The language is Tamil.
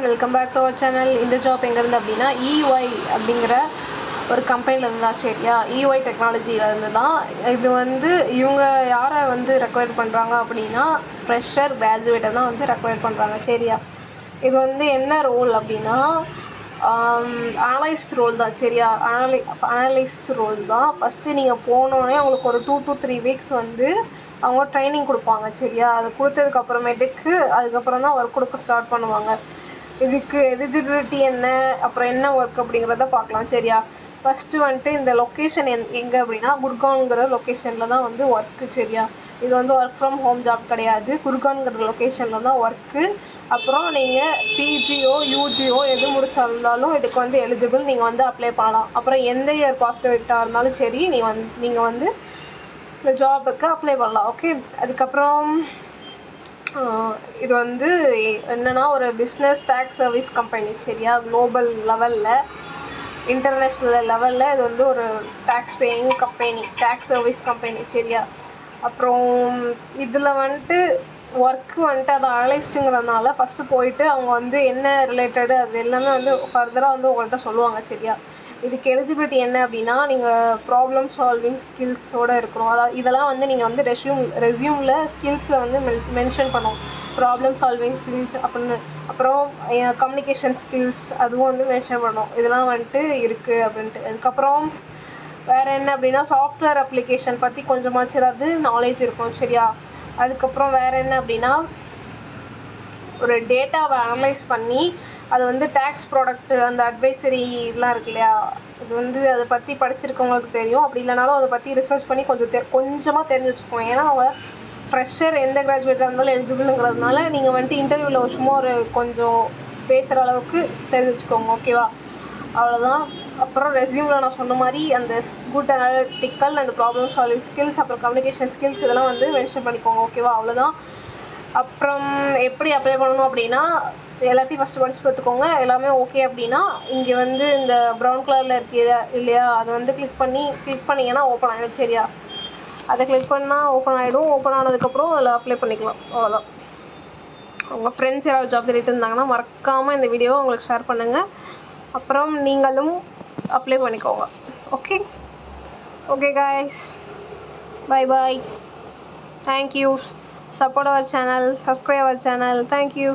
Welcome back to our channel. இந்த ஜாப் எங்கேருந்து அப்படின்னா EY அப்படிங்கிற ஒரு கம்பெனியில் இருந்தா. சரியா, EY டெக்னாலஜியில் இருந்து தான். இது வந்து இவங்க யாரை வந்து ரெக்வயர் பண்ணுறாங்க அப்படின்னா ஃப்ரெஷர் கிராஜுவேட்டை தான் வந்து ரெக்வயர் பண்ணுறாங்க. சரியா, இது வந்து என்ன ரோல் அப்படின்னா அனலைஸ்ட் ரோல் தான். சரியா, அனலைஸ்ட் ரோல் தான். ஃபஸ்ட்டு நீங்கள் போனோடனே உங்களுக்கு ஒரு 2 to 3 வீக்ஸ் வந்து அவங்க ட்ரைனிங் கொடுப்பாங்க. சரியா, அது கொடுத்ததுக்கப்புறமேட்டுக்கு அதுக்கப்புறம் தான் ஒர்க் கொடுக்க ஸ்டார்ட் பண்ணுவாங்க. இதுக்கு எலிஜிபிலிட்டி என்ன, அப்புறம் என்ன ஒர்க் அப்படிங்கிறத பார்க்கலாம். சரியா, ஃபஸ்ட்டு வந்துட்டு இந்த லொக்கேஷன் எங்கே அப்படின்னா குர்கான்கிற லொக்கேஷனில் தான் வந்து ஒர்க்கு. சரியா, இது வந்து ஒர்க் ஃப்ரம் ஹோம் ஜாப் கிடையாது, குர்கான்கிற லொக்கேஷனில் தான் ஒர்க்கு. அப்புறம் நீங்கள் பிஜிஓ யூஜிஓ எது முடிச்சிருந்தாலும் இதுக்கு வந்து எலிஜிபிள், நீங்கள் வந்து அப்ளை பண்ணலாம். அப்புறம் எந்த இயர் பாசிட்டிவிட்டாக இருந்தாலும் சரி நீங்கள் வந்து இந்த ஜாபுக்கு அப்ளை பண்ணலாம். ஓகே, அதுக்கப்புறம் இது வந்து என்னென்னா ஒரு பிஸ்னஸ் டேக்ஸ் சர்வீஸ் கம்பெனி. சரியா, குளோபல் லெவலில் இன்டர்நேஷ்னல் லெவலில் இது வந்து ஒரு tax paying company, tax service company. சரியா, அப்புறம் இதில் வந்துட்டு ஒர்க்கு வந்துட்டு அதை அனலைஸ்ட்டுங்கிறதுனால ஃபஸ்ட்டு போயிட்டு அவங்க வந்து என்ன ரிலேட்டடு அது எல்லாமே வந்து ஃபர்தராக வந்து உங்கள்கிட்ட சொல்லுவாங்க. சரியா, இதுக்கு எலிஜிபிலிட்டி என்ன அப்படின்னா நீங்கள் ப்ராப்ளம் சால்விங் ஸ்கில்ஸோடு இருக்கணும். அதாவது இதெல்லாம் வந்து நீங்கள் வந்து ரெஸ்யூமில் ஸ்கில்ஸில் வந்து மென்ஷன் பண்ணணும். ப்ராப்ளம் சால்விங் ஸ்கில்ஸ் அப்படின்னு, அப்புறம் கம்யூனிகேஷன் ஸ்கில்ஸ் அதுவும் வந்து மென்ஷன் பண்ணணும். இதெல்லாம் வந்துட்டு இருக்குது அப்படின்ட்டு. அதுக்கப்புறம் வேறு என்ன அப்படின்னா சாஃப்ட்வேர் அப்ளிகேஷன் பற்றி கொஞ்சமாச்சு ஏதாவது நாலேஜ் இருக்கும். சரியா, அதுக்கப்புறம் வேறு என்ன அப்படின்னா ஒரு டேட்டாவை அனலைஸ் பண்ணி அது வந்து டேக்ஸ் ப்ராடக்ட்டு அந்த அட்வைசரி இதெல்லாம் இருக்கு இல்லையா, இது வந்து அதை பற்றி படிச்சிருக்கவங்களுக்கு தெரியும். அப்படி இல்லைனாலும் அதை பற்றி ரிசர்ச் பண்ணி கொஞ்சமாக தெரிஞ்சு வச்சுக்கோங்க. ஏன்னா அவங்க ஃப்ரெஷர் எந்த கிராஜுவேட்டாக இருந்தாலும் எலிஜிபிளுங்கிறதுனால நீங்கள் வந்துட்டு இன்டர்வியூவில் சும்மா ஒரு கொஞ்சம் பேசுகிற அளவுக்கு தெரிஞ்சு வச்சுக்கோங்க. ஓகேவா, அவ்வளோதான். அப்புறம் ரெஸ்யூமில் நான் சொன்ன மாதிரி அந்த good analytical and problem solving skills, அப்புறம் கம்யூனிகேஷன் ஸ்கில்ஸ் இதெல்லாம் வந்து மென்ஷன் பண்ணிக்கோங்க. ஓகேவா, அவ்வளோதான். அப்புறம் எப்படி அப்ளை பண்ணணும் அப்படின்னா எல்லாத்தையும் ஃபஸ்ட்டு படிச்சு பார்த்துக்கோங்க. எல்லாமே ஓகே அப்படின்னா இங்கே வந்து இந்த ப்ரௌன் கலரில் இருக்கிற இல்லையா, அதை வந்து கிளிக் பண்ணிங்கன்னா ஓப்பன் ஆகிடும். சரியா, அதை கிளிக் பண்ணால் ஓப்பன் ஆகிடும். ஓப்பன் ஆனதுக்கப்புறம் அதில் அப்ளை பண்ணிக்கலாம். அவ்வளோதான். உங்கள் ஃப்ரெண்ட்ஸ் யாராவது ஜாப் தேடிட்டு இருந்தாங்கன்னா மறக்காமல் இந்த வீடியோவை உங்களுக்கு ஷேர் பண்ணுங்கள். அப்புறம் நீங்களும் அப்ளை பண்ணிக்கோங்க. Okay okay guys, bye bye. Thank you. Support our channel, subscribe our channel. Thank you.